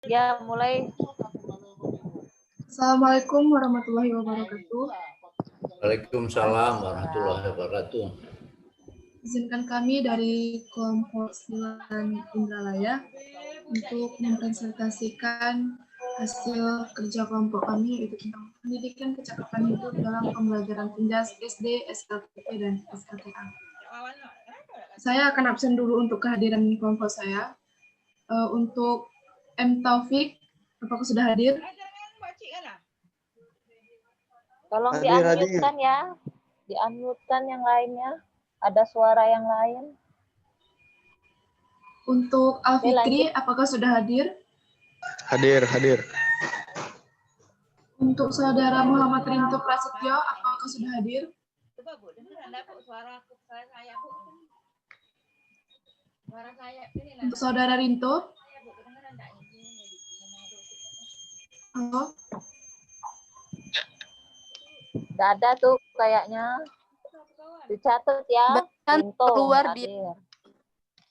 Ya, mulai. Assalamualaikum warahmatullahi wabarakatuh. Waalaikumsalam warahmatullahi wabarakatuh. Izinkan kami dari kelompok 9 Indralaya untuk mempresentasikan hasil kerja kelompok kami, yaitu tentang pendidikan kecakapan hidup dalam pembelajaran tindas SD, SLTP, dan SLTA. Saya akan absen dulu untuk kehadiran kelompok saya. Untuk M. Taufik, apakah sudah hadir? Tolong Hadir, di-unmute-kan ya. Di-unmute-kan yang lainnya. Ada suara yang lain. Untuk Alfikri, lanjut. apakah sudah hadir? Hadir. Untuk saudara Muhammad Rinto Prasetyo, apakah sudah hadir? Coba Bu, dengar Anda Bu suara saya Bu. Suara saya ini lah. Untuk saudara Rinto, Bu, dengar enggak ini? halo? Nggak ada tuh kayaknya. Dicatat ya. Rinto, keluar hadir.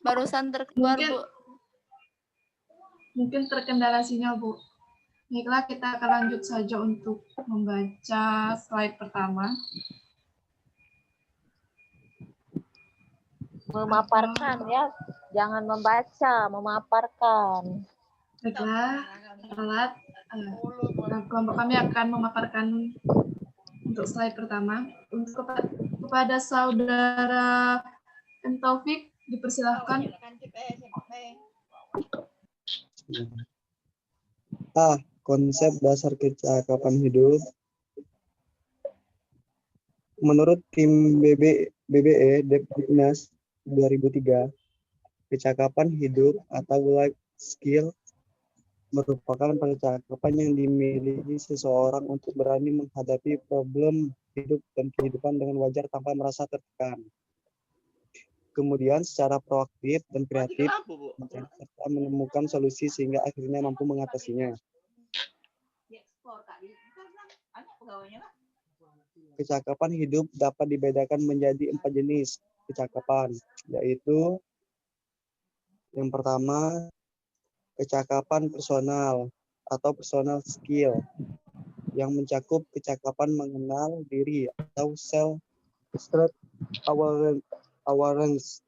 Barusan terkeluar, Bu. Mungkin terkendala sinyal, Bu. Baiklah, kita akan lanjut saja untuk membaca slide pertama. Memaparkan ya. Jangan membaca, memaparkan. Baiklah, alat. Kelompok kami akan memaparkan untuk slide pertama. Untuk kepada saudara M. Taufik, dipersilahkan. Konsep dasar kecakapan hidup. Menurut tim BBE Depdiknas 2003, kecakapan hidup atau life skill merupakan percakapan yang dimiliki seseorang untuk berani menghadapi problem hidup dan kehidupan dengan wajar tanpa merasa tertekan. Kemudian secara proaktif dan kreatif serta menemukan solusi sehingga akhirnya mampu mengatasinya. Kecakapan hidup dapat dibedakan menjadi 4 jenis kecakapan, yaitu yang pertama, kecakapan personal atau personal skill yang mencakup kecakapan mengenal diri atau self-awareness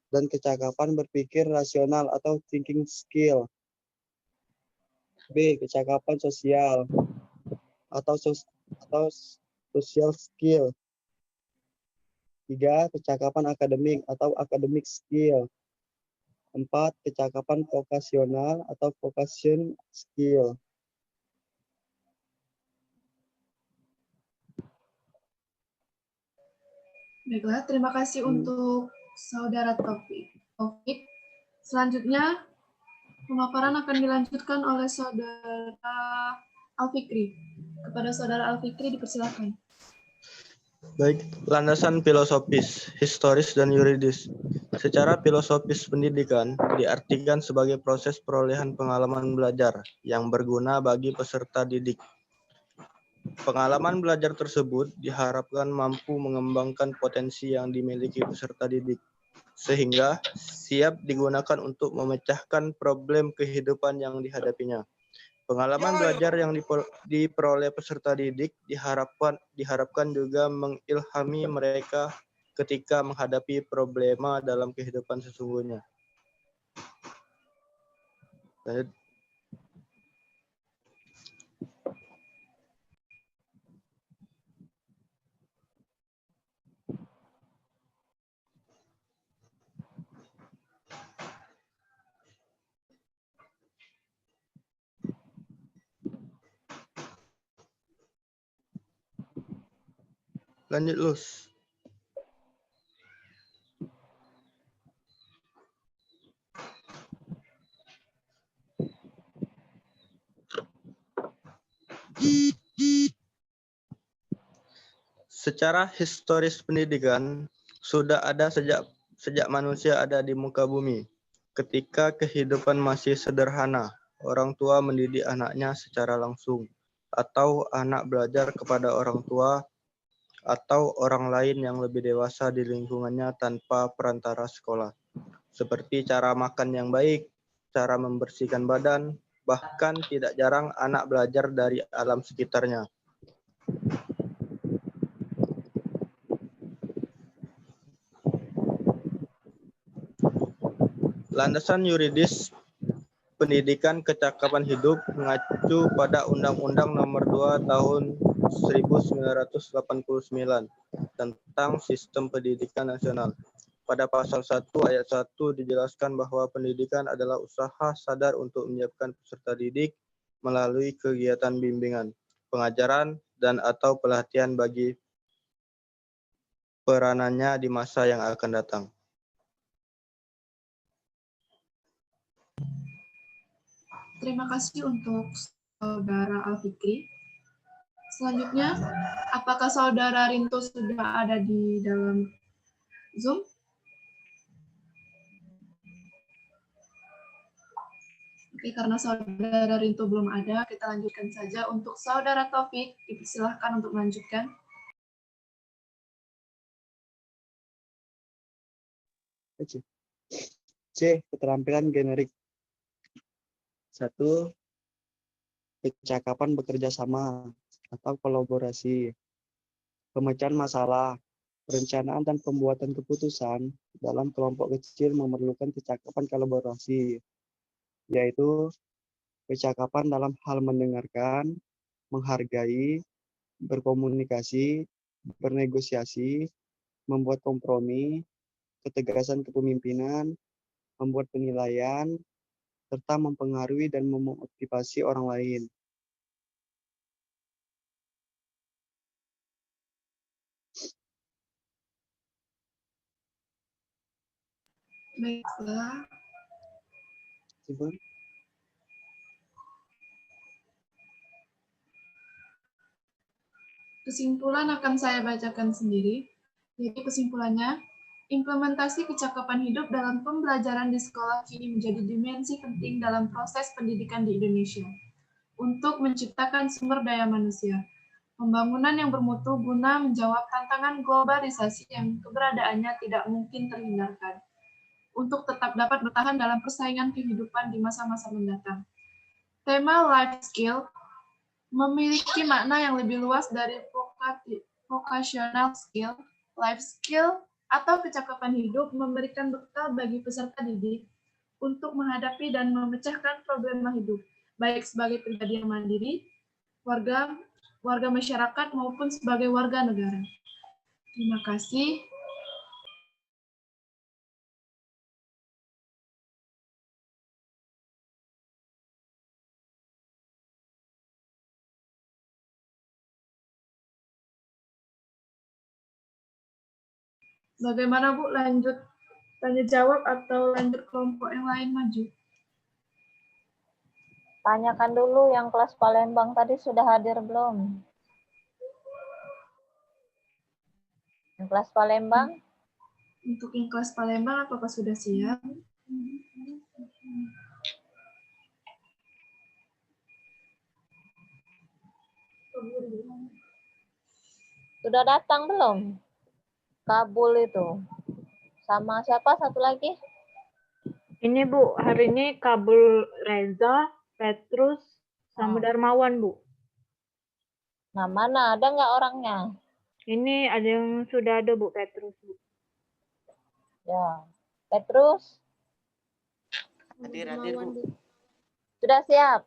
dan kecakapan berpikir rasional atau thinking skill. B. Kecakapan sosial atau social skill. 3. Kecakapan akademik atau academic skill. 4. Kecakapan vokasional atau vocation skill. Baiklah, terima kasih untuk saudara Taufik. Selanjutnya, pemaparan akan dilanjutkan oleh saudara Alfikri. Kepada saudara Alfikri, dipersilakan. Baik, landasan filosofis, historis, dan yuridis. Secara filosofis, pendidikan diartikan sebagai proses perolehan pengalaman belajar yang berguna bagi peserta didik. Pengalaman belajar tersebut diharapkan mampu mengembangkan potensi yang dimiliki peserta didik, sehingga siap digunakan untuk memecahkan problem kehidupan yang dihadapinya. Pengalaman belajar yang diperoleh peserta didik diharapkan juga mengilhami mereka ketika menghadapi problema dalam kehidupan sesungguhnya. Lanjut, Lus. Secara historis pendidikan sudah ada sejak manusia ada di muka bumi. Ketika kehidupan masih sederhana, orang tua mendidik anaknya secara langsung, atau anak belajar kepada orang tua atau orang lain yang lebih dewasa di lingkungannya tanpa perantara sekolah, seperti cara makan yang baik, cara membersihkan badan, bahkan tidak jarang anak belajar dari alam sekitarnya. Landasan yuridis pendidikan kecakapan hidup mengacu pada Undang-Undang Nomor 2 Tahun 1989 tentang Sistem Pendidikan Nasional. Pada pasal 1 ayat 1 dijelaskan bahwa pendidikan adalah usaha sadar untuk menyiapkan peserta didik melalui kegiatan bimbingan, pengajaran, dan atau pelatihan bagi peranannya di masa yang akan datang. Terima kasih untuk Saudara Alfikri. Selanjutnya, apakah Saudara Rinto sudah ada di dalam Zoom? Oke, karena Saudara Rinto belum ada, kita lanjutkan saja. Untuk Saudara Taufik, dipersilahkan untuk melanjutkan. C. Keterampilan generik. 1. Kecakapan bekerja sama atau kolaborasi. Pemecahan masalah. Perencanaan dan pembuatan keputusan dalam kelompok kecil memerlukan kecakapan kolaborasi, yaitu kecakapan dalam hal mendengarkan, menghargai, berkomunikasi, bernegosiasi, membuat kompromi, ketegasan kepemimpinan, membuat penilaian, serta mempengaruhi dan memotivasi orang lain. Baiklah. Kesimpulan akan saya bacakan sendiri. Jadi kesimpulannya, implementasi kecakapan hidup dalam pembelajaran di sekolah kini menjadi dimensi penting dalam proses pendidikan di Indonesia untuk menciptakan sumber daya manusia. Pembangunan yang bermutu guna menjawab tantangan globalisasi yang keberadaannya tidak mungkin terhindarkan untuk tetap dapat bertahan dalam persaingan kehidupan di masa-masa mendatang. Tema life skill memiliki makna yang lebih luas dari vocational skill. Life skill atau kecakapan hidup memberikan bekal bagi peserta didik untuk menghadapi dan memecahkan problema hidup, baik sebagai pribadi yang mandiri, warga masyarakat, maupun sebagai warga negara. Terima kasih. Bagaimana Bu, lanjut tanya jawab atau lanjut kelompok yang lain maju? Tanyakan dulu yang kelas Palembang tadi sudah hadir belum? Yang kelas Palembang? Untuk yang kelas Palembang, apakah sudah siap? Sudah datang belum? Kabul itu. Sama siapa satu lagi? Ini Bu, hari ini Kabul Reza, Petrus, sama Darmawan Bu. Nah, mana? Ada nggak orangnya? Ini ada yang sudah ada Bu, Petrus Bu. Ya. Petrus? Hadir Bu. Sudah siap?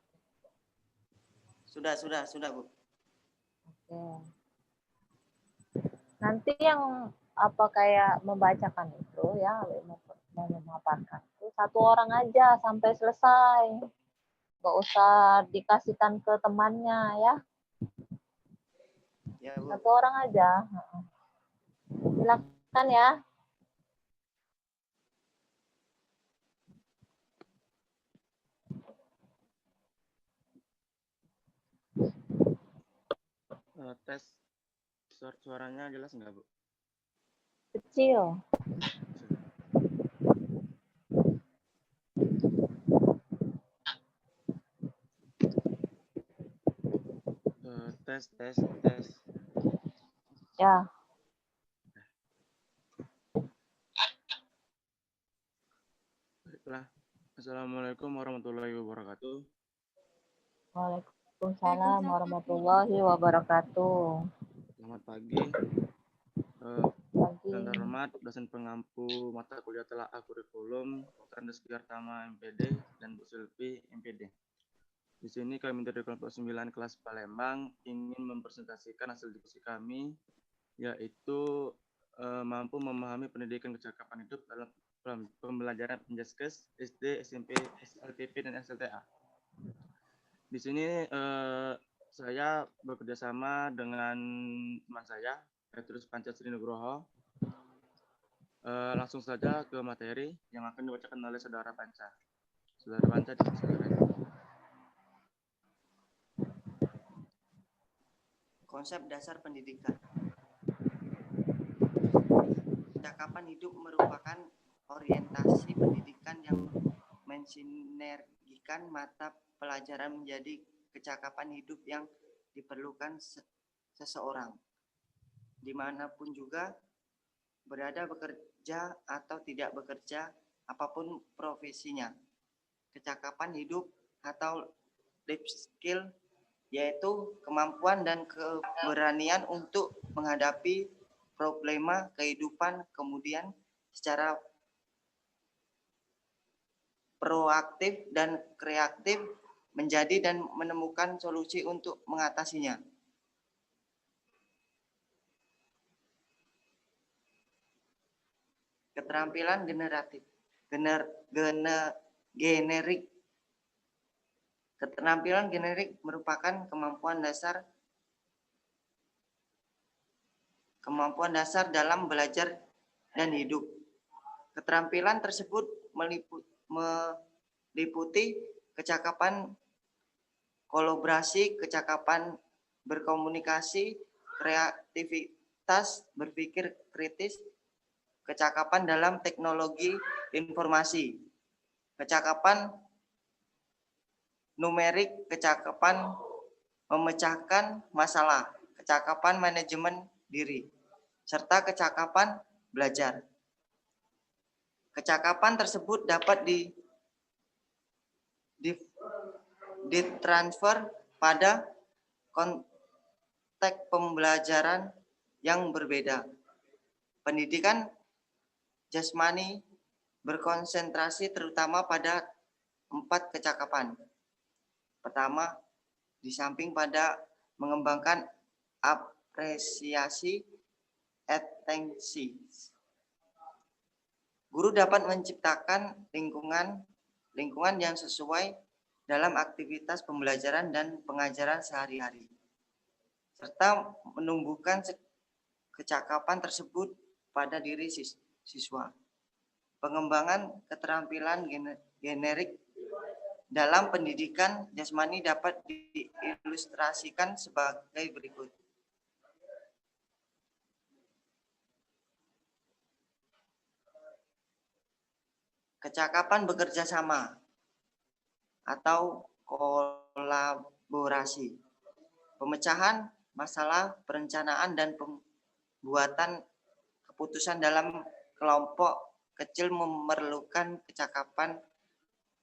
Sudah Bu. Oke. Nanti yang apa kayak membacakan itu ya, mau memaparkan itu satu orang aja sampai selesai. Nggak usah dikasihkan ke temannya ya. Ya, Bu. Satu orang aja. Silakan ya. Tes suaranya jelas nggak Bu? Kecil. Tes. Ya. Baiklah, Assalamualaikum warahmatullahi wabarakatuh. Waalaikumsalam warahmatullahi wabarakatuh. Selamat pagi. Pagi. Dan terhormat dosen pengampu mata kuliah telaah kurikulum Dr. Andes Giartama MPD dan Bu Silvi MPD. Di sini kami dari kelompok 9 kelas Palembang ingin mempresentasikan hasil diskusi kami, yaitu mampu memahami pendidikan kecakapan hidup dalam pembelajaran Penjaskes, SD, SMP, SLTP, dan SLTA. Di sini saya bekerja sama dengan teman saya, Petrus Pancasri Nugroho. Langsung saja ke materi yang akan dibacakan oleh Saudara Panca. Saudara Panca, dipersilakan. Konsep dasar pendidikan. Kecakapan hidup merupakan orientasi pendidikan yang mensinergikan mata pelajaran menjadi kecakapan hidup yang diperlukan seseorang. Dimanapun juga berada, bekerja atau tidak bekerja, apapun profesinya. Kecakapan hidup atau life skill yaitu kemampuan dan keberanian untuk menghadapi problema kehidupan, kemudian secara proaktif dan kreatif menjadi dan menemukan solusi untuk mengatasinya. Keterampilan generatif, generik. Keterampilan generik merupakan kemampuan dasar dalam belajar dan hidup. Keterampilan tersebut meliputi kecakapan kolaborasi, kecakapan berkomunikasi, kreativitas, berpikir kritis, kecakapan dalam teknologi informasi, kecakapan numerik, kecakapan memecahkan masalah, kecakapan manajemen diri, serta kecakapan belajar. Kecakapan tersebut dapat ditransfer pada konteks pembelajaran yang berbeda. Pendidikan jasmani berkonsentrasi terutama pada 4 kecakapan. Pertama, di samping pada mengembangkan apresiasi, atensi. Guru dapat menciptakan lingkungan yang sesuai dalam aktivitas pembelajaran dan pengajaran sehari-hari, serta menumbuhkan kecakapan tersebut pada diri siswa. Pengembangan keterampilan generik dalam pendidikan jasmani dapat diilustrasikan sebagai berikut. Kecakapan bekerja sama atau kolaborasi. Pemecahan masalah, perencanaan, dan pembuatan keputusan dalam kelompok kecil memerlukan kecakapan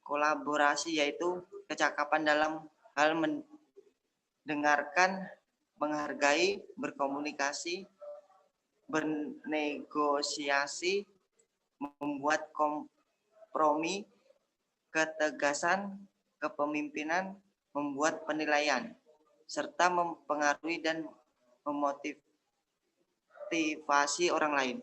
kolaborasi, yaitu kecakapan dalam hal mendengarkan, menghargai, berkomunikasi, bernegosiasi, membuat kompromi, ketegasan, kepemimpinan, membuat penilaian, serta mempengaruhi dan memotivasi orang lain.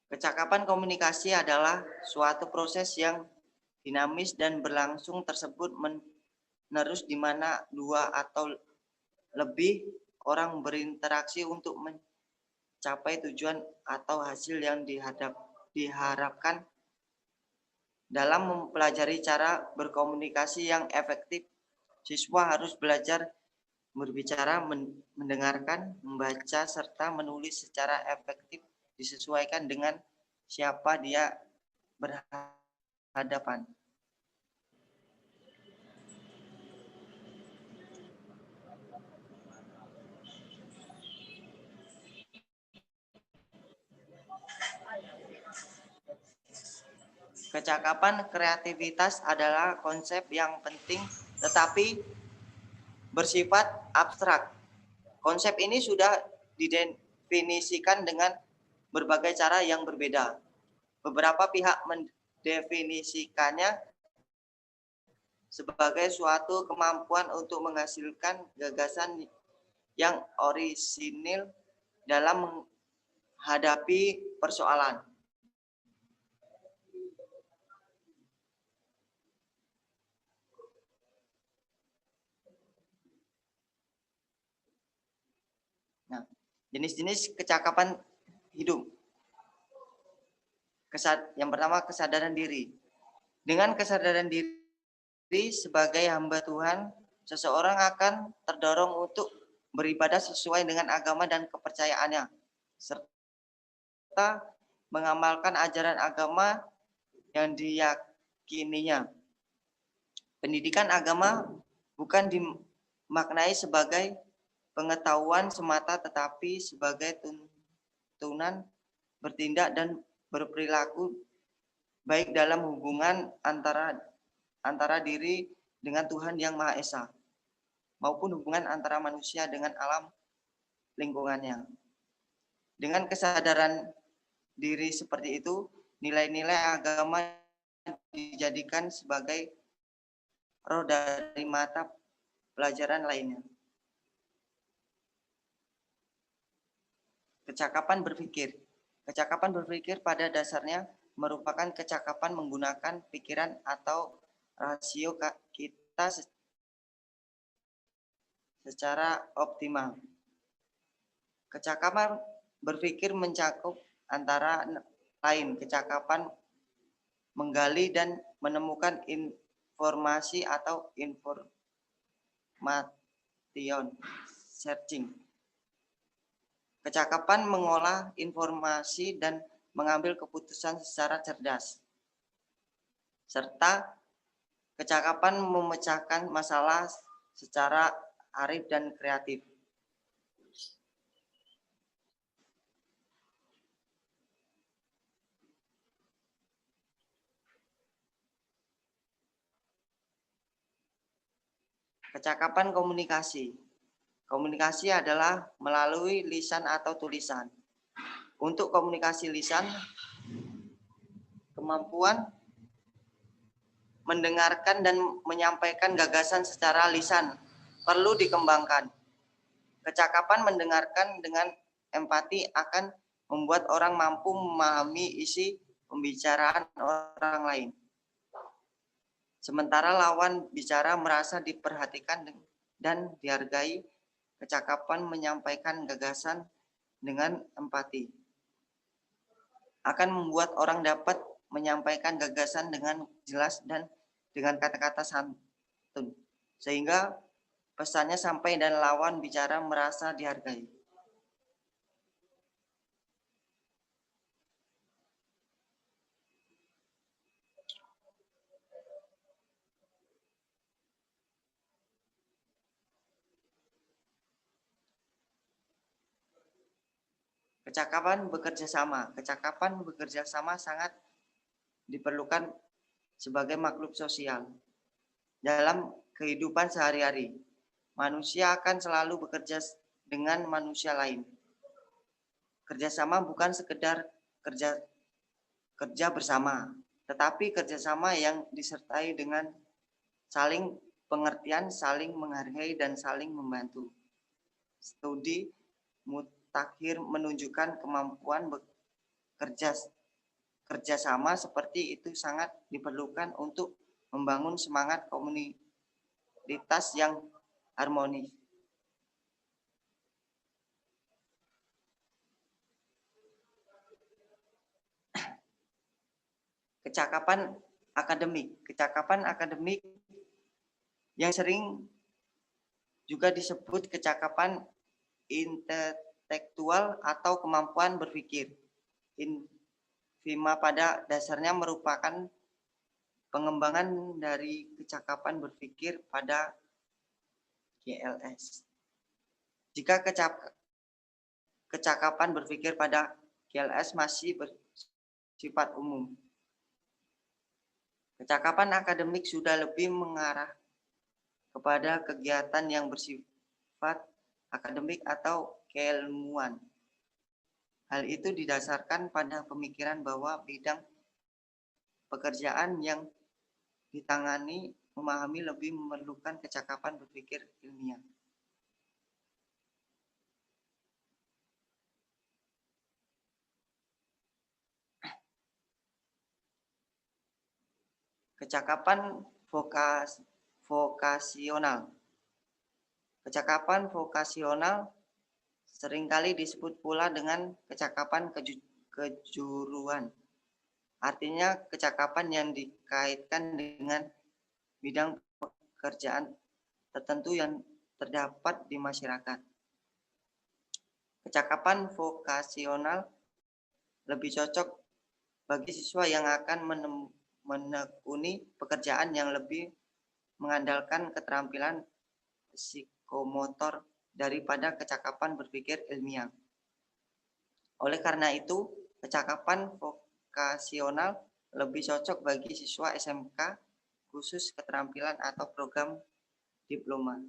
Kecakapan komunikasi adalah suatu proses yang dinamis dan berlangsung tersebut menerus di mana 2 atau lebih orang berinteraksi untuk mencapai tujuan atau hasil yang diharapkan. Dalam mempelajari cara berkomunikasi yang efektif, siswa harus belajar berbicara, mendengarkan, membaca, serta menulis secara efektif disesuaikan dengan siapa dia berhadapan. Kecakapan kreativitas adalah konsep yang penting tetapi bersifat abstrak. Konsep ini sudah didefinisikan dengan berbagai cara yang berbeda. Beberapa pihak mendefinisikannya sebagai suatu kemampuan untuk menghasilkan gagasan yang orisinil dalam menghadapi persoalan. Nah, jenis-jenis kecakapan hidup. Yang pertama, kesadaran diri. Dengan kesadaran diri sebagai hamba Tuhan, seseorang akan terdorong untuk beribadah sesuai dengan agama dan kepercayaannya, serta mengamalkan ajaran agama yang diyakininya. Pendidikan agama bukan dimaknai sebagai pengetahuan semata, tetapi sebagai tuntunan bertindak dan berperilaku baik dalam hubungan antara diri dengan Tuhan Yang Maha Esa maupun hubungan antara manusia dengan alam lingkungannya. Dengan kesadaran diri seperti itu, nilai-nilai agama dijadikan sebagai roh dari mata pelajaran lainnya. Kecakapan berpikir. Kecakapan berpikir pada dasarnya merupakan kecakapan menggunakan pikiran atau rasio kita secara optimal. Kecakapan berpikir mencakup antara lain kecakapan menggali dan menemukan informasi atau information searching. Kecakapan mengolah informasi dan mengambil keputusan secara cerdas. Serta kecakapan memecahkan masalah secara arif dan kreatif. Kecakapan komunikasi. Komunikasi adalah melalui lisan atau tulisan. Untuk komunikasi lisan, kemampuan mendengarkan dan menyampaikan gagasan secara lisan perlu dikembangkan. Kecakapan mendengarkan dengan empati akan membuat orang mampu memahami isi pembicaraan orang lain. Sementara lawan bicara merasa diperhatikan dan dihargai, kecakapan menyampaikan gagasan dengan empati akan membuat orang dapat menyampaikan gagasan dengan jelas dan dengan kata-kata santun, sehingga pesannya sampai dan lawan bicara merasa dihargai. Kecakapan bekerja sama. Kecakapan bekerja sama sangat diperlukan sebagai makhluk sosial. Dalam kehidupan sehari-hari, manusia akan selalu bekerja dengan manusia lain. Kerjasama bukan sekedar kerja bersama, tetapi kerjasama yang disertai dengan saling pengertian, saling menghargai, dan saling membantu. Studi Mutakhir menunjukkan kemampuan kerjasama seperti itu sangat diperlukan untuk membangun semangat komunitas yang harmonis. Kecakapan akademik. Kecakapan akademik yang sering juga disebut kecakapan intelektual atau kemampuan berpikir. Infima pada dasarnya merupakan pengembangan dari kecakapan berpikir pada GLS. Jika kecakapan berpikir pada GLS masih bersifat umum, Kecakapan akademik sudah lebih mengarah kepada kegiatan yang bersifat akademik atau keilmuan. Hal itu didasarkan pada pemikiran bahwa bidang pekerjaan yang ditangani memahami lebih memerlukan kecakapan berpikir ilmiah. Kecakapan vokasional. Kecakapan vokasional seringkali disebut pula dengan kecakapan kejuruan. Artinya kecakapan yang dikaitkan dengan bidang pekerjaan tertentu yang terdapat di masyarakat. Kecakapan vokasional lebih cocok bagi siswa yang akan menekuni pekerjaan yang lebih mengandalkan keterampilan psikomotor daripada kecakapan berpikir ilmiah. Oleh karena itu, kecakapan vokasional lebih cocok bagi siswa SMK khusus keterampilan atau program diploma.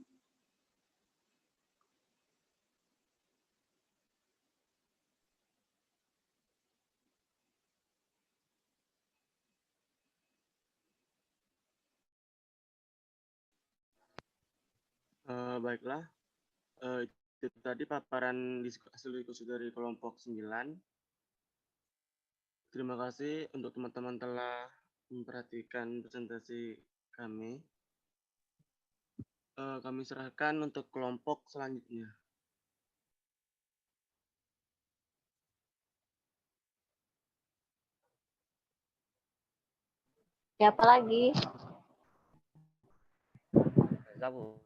Baiklah, itu tadi paparan hasil diskusi dari kelompok 9. Terima kasih untuk teman-teman telah memperhatikan presentasi kami. Kami serahkan untuk kelompok selanjutnya. Siapa lagi? Reza, Bu.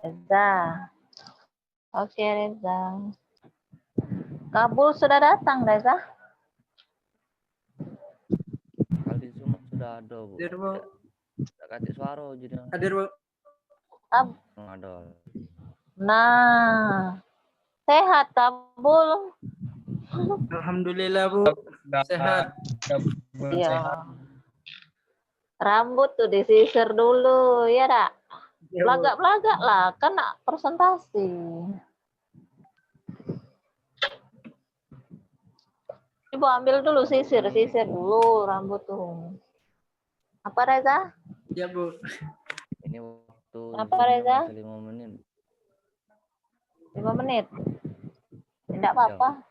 Reza. Oke, Reza. Kabul sudah datang, Reza? Alvin sudah ada, Bu. Hadir, Bu. Tak kasih suara jadi. Hadir, Bu. Ada. Nah, sehat Kabul. Alhamdulillah, Bu. Sehat. Iya. Rambut tuh disisir dulu, ya dak? Belagak-belagak lah, kan presentasi. Ibu ambil dulu sisir dulu rambut tuh. Apa Reza? Ya, Bu. Ini waktu Apa Reza? 5 menit. 5 menit. Tidak apa-apa.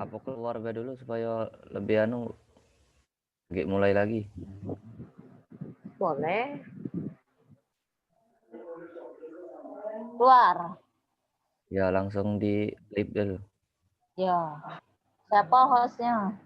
Apa keluarga dulu supaya lebih mulai lagi. Boleh. Keluar. Ya langsung di live dulu. Ya. Siapa hostnya?